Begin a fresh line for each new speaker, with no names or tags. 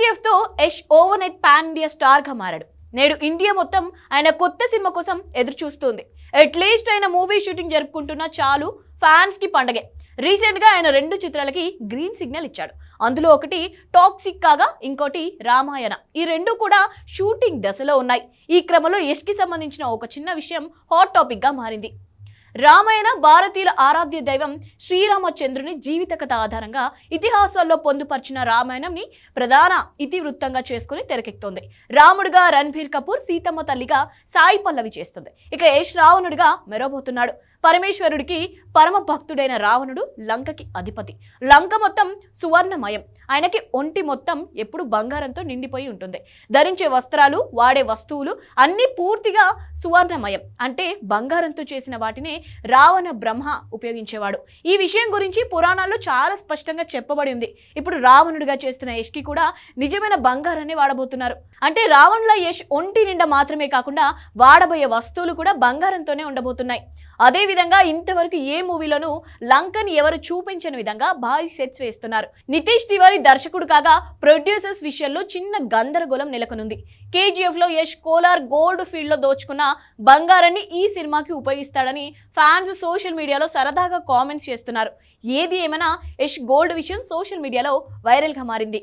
KGF తో Yash over night pan India star గా మారాడు. నేడు ఇండియా మొత్తం ఆయన కొత్త సినిమా కోసం ఎదురు చూస్తుంది. అట్లీస్ట్ ఆయన మూవీ షూటింగ్ జరుపుకుంటున్న చాలు ఫ్యాన్స్ కి పండగే. రీసెంట్ గా ఆయన 2 చిత్రాలకి గ్రీన్ సిగ్నల్ ఇచ్చాడు. అందులో ఒకటి టాక్సిక్ కాగా ఇంకోటి రామాయణ. ఈ 2 కూడా షూటింగ్ దశలో ఉన్నాయి. ఈ క్రమంలో యష్ కి సంబంధించిన ఒక చిన్న విషయం హాట్ టాపిక్ గా మారింది. రామాయణ భారతీయుల ఆరాధ్య దైవం శ్రీరామచంద్రుని జీవిత కథ ఆధారంగా ఇతిహాసాల్లో పొందుపరిచిన రామాయణంని ప్రధాన ఇతివృత్తంగా చేసుకుని తెరకెక్కుతోంది. రాముడిగా రణ్బీర్ కపూర్, సీతమ్మ తల్లిగా సాయి పల్లవి చేస్తుంది. ఇక యష్ రావణుడిగా మెరవబోతున్నాడు. పరమేశ్వరుడికి పరమ భక్తుడైన రావణుడు లంకకి అధిపతి. లంక మొత్తం సువర్ణమయం. ఆయనకి ఒంటి మొత్తం ఎప్పుడు బంగారంతో నిండిపోయి ఉంటుంది. ధరించే వస్త్రాలు, వాడే వస్తువులు అన్నీ పూర్తిగా సువర్ణమయం, అంటే బంగారంతో చేసిన వాటినే రావణ బ్రహ్మ ఉపయోగించేవాడు. ఈ విషయం గురించి పురాణాల్లో చాలా స్పష్టంగా చెప్పబడి ఉంది. ఇప్పుడు రావణుడిగా చేస్తున్న యష్కి కూడా నిజమైన బంగారాన్ని వాడబోతున్నారు. అంటే రావణుల యష్ ఒంటి నిండా మాత్రమే కాకుండా వాడబోయే వస్తువులు కూడా బంగారంతోనే ఉండబోతున్నాయి. అదే విధంగా ఇంతవరకు ఏ మూవీలోనూ లంకని ఎవరు చూపించని విధంగా భారీ సెట్స్ వేస్తున్నారు. నితీష్ తివారీ దర్శకుడు కాగా ప్రొడ్యూసర్స్ విషయంలో చిన్న గందరగోళం నెలకొనుంది. కేజీఎఫ్ లో యష్ కోలార్ గోల్డ్ ఫీల్డ్ లో దోచుకున్న బంగారాన్ని ఈ సినిమాకి ఉపయోగిస్తాడని ఫ్యాన్స్ సోషల్ మీడియాలో సరదాగా కామెంట్స్ చేస్తున్నారు. ఏది ఏమైనా యష్ గోల్డ్ విషయం సోషల్ మీడియాలో వైరల్ గా మారింది.